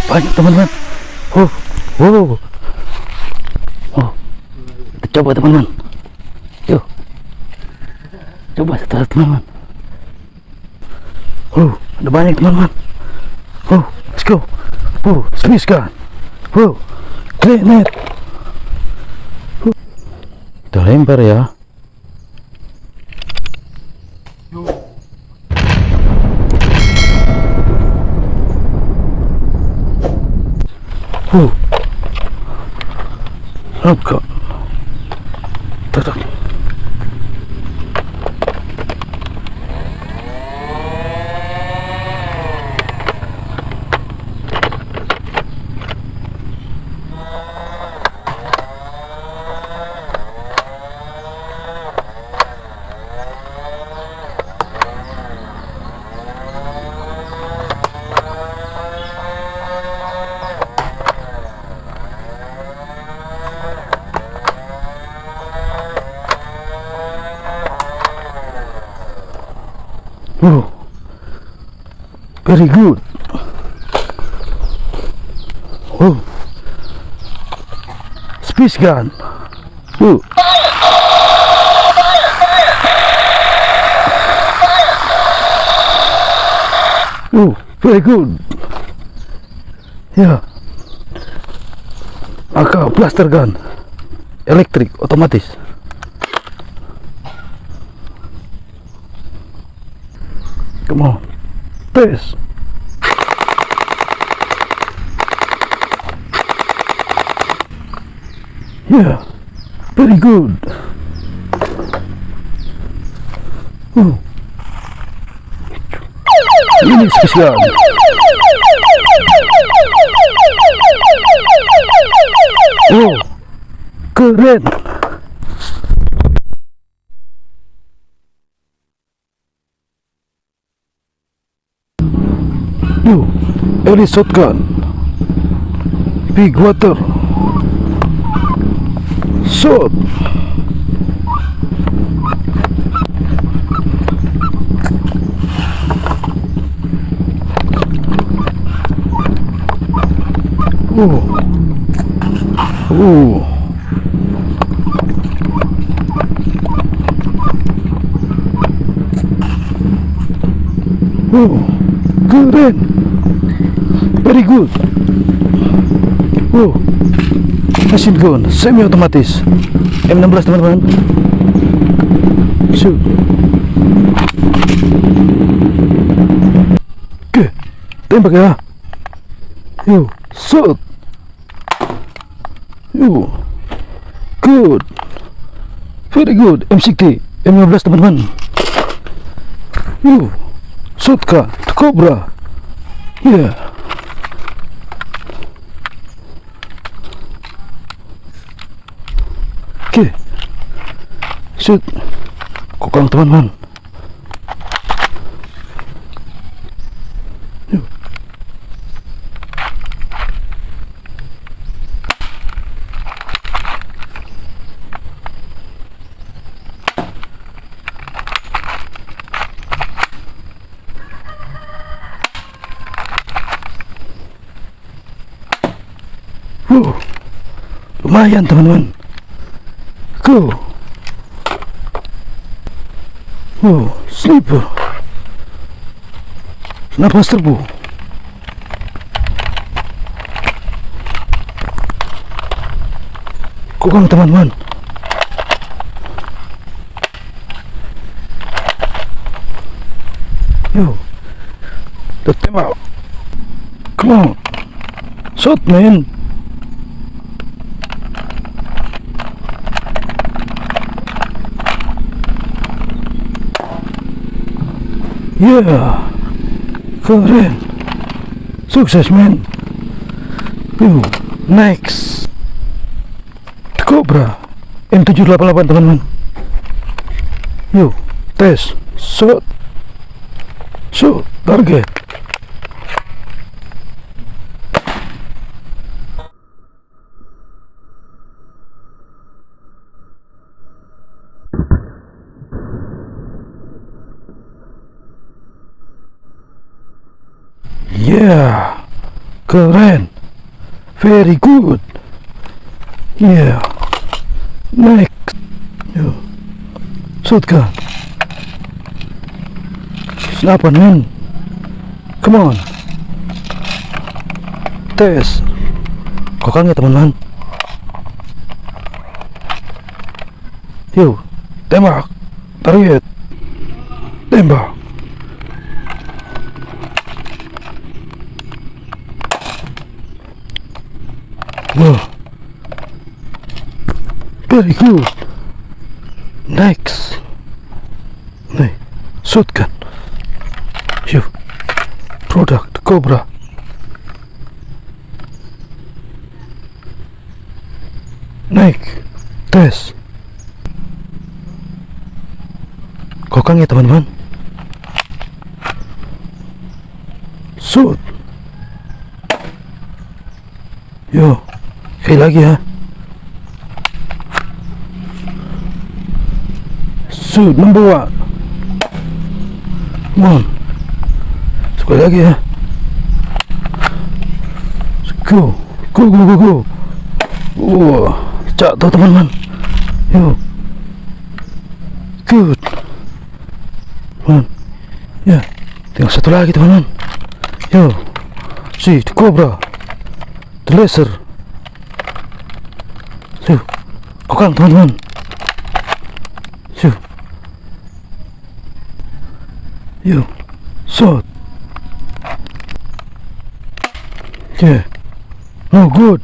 Banyak teman-teman. Kita coba teman-teman. Yuk, coba satu teman-teman. Ada banyak teman-teman. Let's go. Space gun. Grenade. Kita lempar ya. Apa? Tak. Very good. Space gun. Very good. Ya. AK blaster gun. Elektrik otomatis. Come on. Tes. Yeah, very good. Ini spesial. Keren. Any shotgun, big water, shot. Keren. Very good. Machine gun semi otomatis M16 teman-teman. Shoot. Oke, tembak ya. Shoot. Good. Very good. M16 M15 teman-teman. Shoot ka Cobra. Yeah. Oke. Shoot. Kokang teman-teman. Lumayan teman-teman. Go. Sleeper. Napas terbu. Kokang teman-teman. Tembak. Come on. Shot man. Yeah, keren, sukses men. Next, Cobra M788 teman-teman. Tes, shoot, target. Yeah, Keren. Very good. Yeah. Next. Yo. Shotgun. Sniper, man. Come on. Tes. Kokang ya teman-teman. Yuk, tembak. Target. Tembak. Wow. Very good. Next. Nih, shotgun. Yuk. Product Cobra. Naik. Tes. Kokang ya teman-teman. Shoot. Yo, sekali lagi ya. Shoot number one. One. Sekali lagi ya. Go, go, go, go, go. Wah, jatuh teman-teman. Yo. Good. Man. Ya, tinggal satu lagi teman-teman. Yo. Si, the Cobra. The laser. Yo. Kokang teman-teman. Yo. Yo. Shot. Yeah. No good.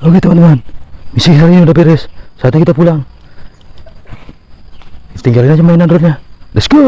Oke teman-teman, misi hari ini udah beres. Saatnya kita pulang. Tinggalin aja mainan drone-nya. Let's go.